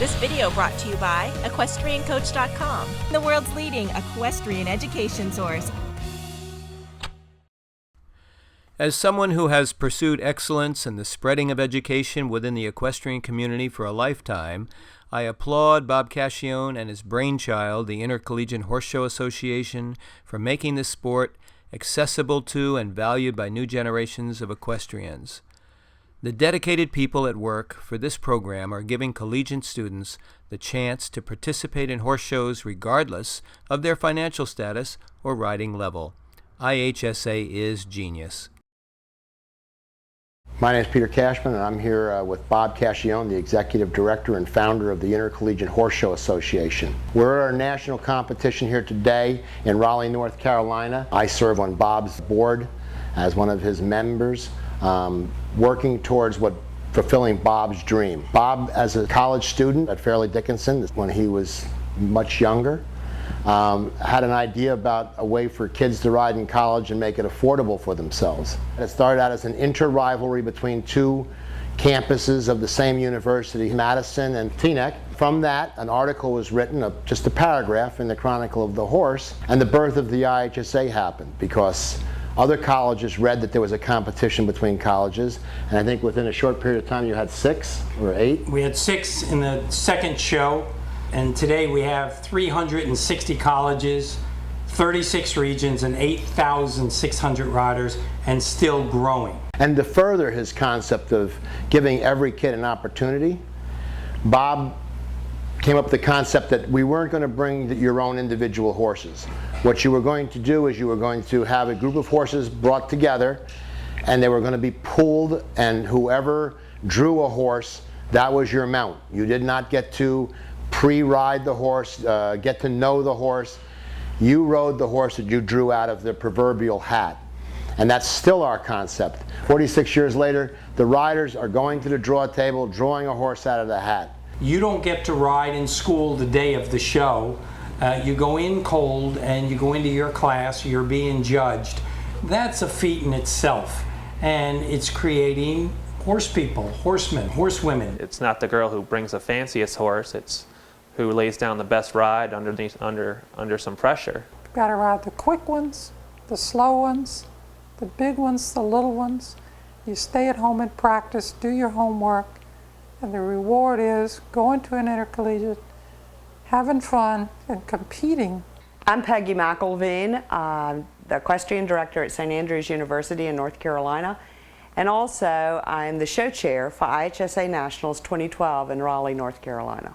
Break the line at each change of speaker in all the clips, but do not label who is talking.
This video brought to you by EquestrianCoach.com, the world's leading equestrian education source.
As someone who has pursued excellence and the spreading of education within the equestrian community for a lifetime, I applaud Bob Cascione and his brainchild, the Intercollegiate Horse Show Association, for making this sport accessible to and valued by new generations of equestrians. The dedicated people at work for this program are giving collegiate students the chance to participate in horse shows regardless of their financial status or riding level. IHSA is genius.
My name is Peter Cashman, and I'm here with Bob Cascione, the Executive Director and Founder of the Intercollegiate Horse Show Association. We're at our national competition here today in Raleigh, North Carolina. I serve on Bob's board as one of his members, working towards fulfilling Bob's dream. Bob, as a college student at Fairleigh Dickinson, when he was much younger, had an idea about a way for kids to ride in college and make it affordable for themselves. It started out as an inter-rivalry between two campuses of the same university, Madison and Teaneck. From that, an article was written, just a paragraph in the Chronicle of the Horse, and the birth of the IHSA happened because other colleges read that there was a competition between colleges, and I think within a short period of time you had 6 or 8?
We had 6 in the second show. And today we have 360 colleges, 36 regions, and 8,600 riders, and still growing.
And to further his concept of giving every kid an opportunity, Bob came up with the concept that we weren't going to bring your own individual horses. What you were going to do is you were going to have a group of horses brought together, and they were going to be pooled, and whoever drew a horse, that was your mount. You did not get to pre-ride the horse, get to know the horse. You rode the horse that you drew out of the proverbial hat. And that's still our concept. 46 years later, the riders are going to the draw table, drawing a horse out of the hat.
You don't get to ride in school the day of the show. You go in cold and you go into your class, you're being judged. That's a feat in itself. And it's creating horse people, horsemen, horsewomen.
It's not the girl who brings the fanciest horse, it's who lays down the best ride under some pressure.
You've got to ride the quick ones, the slow ones, the big ones, the little ones. You stay at home and practice, do your homework, and the reward is going to an intercollegiate, having fun, and competing.
I'm Peggy McElveen, the equestrian director at St. Andrews University in North Carolina, and also I'm the show chair for IHSA Nationals 2012 in Raleigh, North Carolina.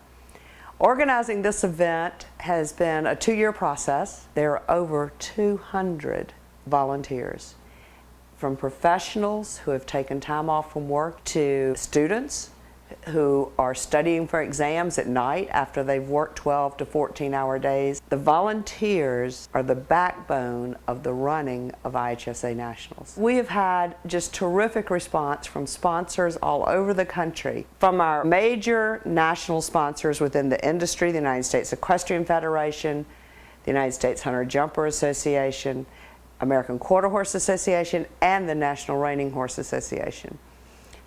Organizing this event has been a 2-year process. There are over 200 volunteers, from professionals who have taken time off from work to students who are studying for exams at night after they've worked 12 to 14-hour days. The volunteers are the backbone of the running of IHSA Nationals. We have had just terrific response from sponsors all over the country. From our major national sponsors within the industry, the United States Equestrian Federation, the United States Hunter Jumper Association, American Quarter Horse Association, and the National Reining Horse Association,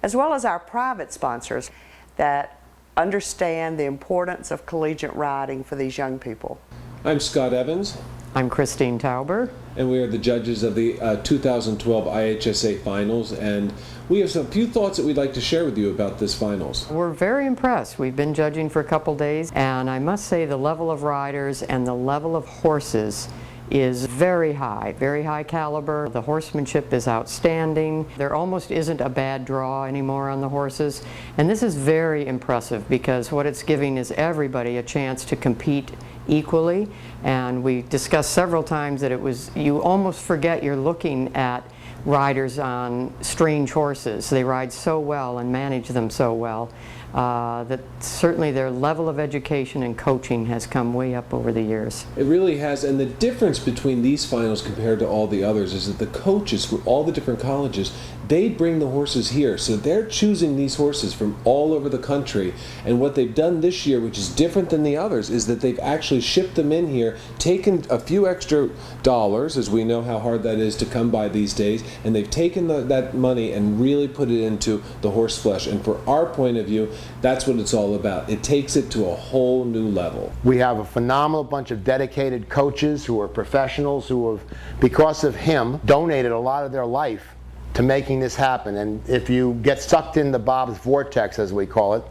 as well as our private sponsors that understand the importance of collegiate riding for these young people.
I'm Scott Evans.
I'm Christine Tauber.
And we are the judges of the 2012 IHSA Finals, and we have a few thoughts that we'd like to share with you about this finals.
We're very impressed. We've been judging for a couple days, and I must say the level of riders and the level of horses is very high caliber. The horsemanship is outstanding. There almost isn't a bad draw anymore on the horses. And this is very impressive because what it's giving is everybody a chance to compete equally. And we discussed several times that you almost forget you're looking at riders on strange horses. They ride so well and manage them so well that certainly their level of education and coaching has come way up over the years.
It really has, and the difference between these finals compared to all the others is that the coaches for all the different colleges they bring the horses here. So they're choosing these horses from all over the country. And what they've done this year, which is different than the others, is that they've actually shipped them in here, taken a few extra dollars, as we know how hard that is to come by these days, and they've taken that money and really put it into the horse flesh. And from our point of view, that's what it's all about. It takes it to a whole new level.
We have a phenomenal bunch of dedicated coaches who are professionals who have, because of him, donated a lot of their life to making this happen. And if you get sucked into Bob's vortex, as we call it,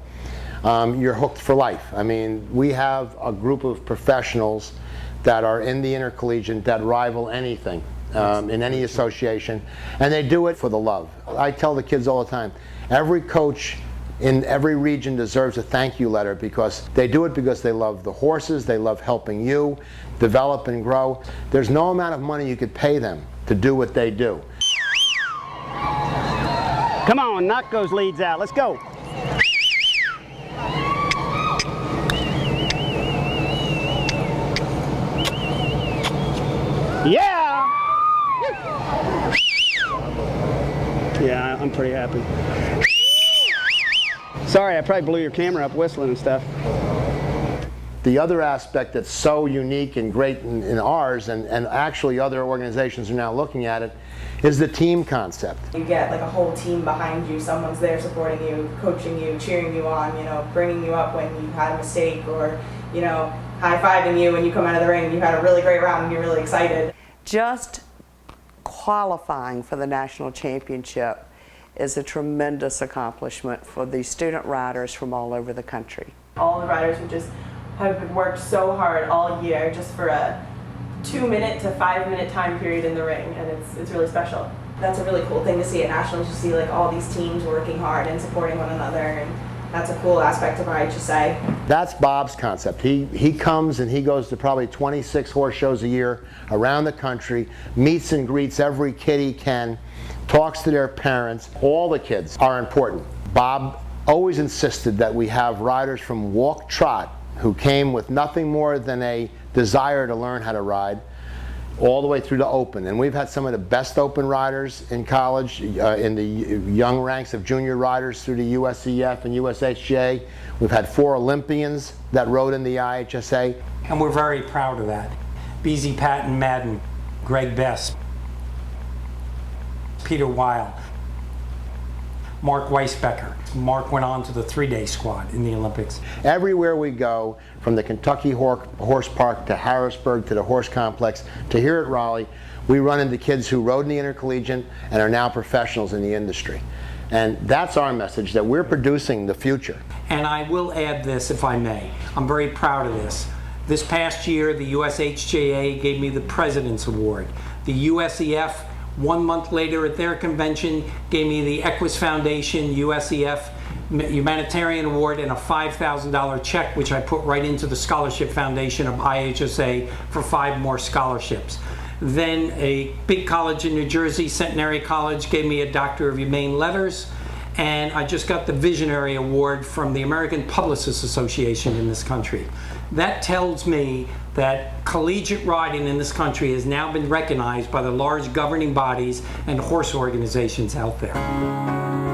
you're hooked for life. I mean, we have a group of professionals that are in the Intercollegiate that rival anything in any association, and they do it for the love. I tell the kids all the time, every coach in every region deserves a thank you letter, because they do it because they love the horses, they love helping you develop and grow. There's no amount of money you could pay them to do what they do.
Come on, knock those leads out. Let's go. Yeah! Yeah, I'm pretty happy. Sorry, I probably blew your camera up whistling and stuff.
The other aspect that's so unique and great in ours, and actually other organizations are now looking at it, is the team concept.
You get like a whole team behind you. Someone's there supporting you, coaching you, cheering you on, you know, bringing you up when you had a mistake, or, you know, high-fiving you when you come out of the ring and you've had a really great round and you're really excited.
Just qualifying for the national championship is a tremendous accomplishment for the student riders from all over the country.
All the riders who just have worked so hard all year just for a 2-minute to 5-minute time period in the ring, and it's really special. That's a really cool thing to see at nationals. You see like all these teams working hard and supporting one another, and that's a cool aspect of IHSA.
That's Bob's concept. He comes and he goes to probably 26 horse shows a year around the country, meets and greets every kid he can, talks to their parents. All the kids are important. Bob always insisted that we have riders from walk trot who came with nothing more than a desire to learn how to ride, all the way through to open. And we've had some of the best open riders in college, in the young ranks of junior riders through the USEF and USHJ. We've had 4 Olympians that rode in the IHSA.
And we're very proud of that. BZ Patton Madden, Greg Best, Peter Weil, Mark Weisbecker. Mark went on to the 3-day squad in the Olympics.
Everywhere we go, from the Kentucky Horse Park to Harrisburg to the Horse Complex to here at Raleigh, we run into kids who rode in the Intercollegiate and are now professionals in the industry. And that's our message, that we're producing the future.
And I will add this, if I may. I'm very proud of this. This past year, the USHJA gave me the President's Award. The USEF, 1 month later at their convention, gave me the Equus Foundation USEF Humanitarian Award and a $5,000 check, which I put right into the Scholarship Foundation of IHSA for 5 more scholarships. Then a big college in New Jersey, Centenary College, gave me a Doctor of Humane Letters, and I just got the Visionary Award from the American Publicists Association in this country. That tells me that collegiate riding in this country has now been recognized by the large governing bodies and horse organizations out there.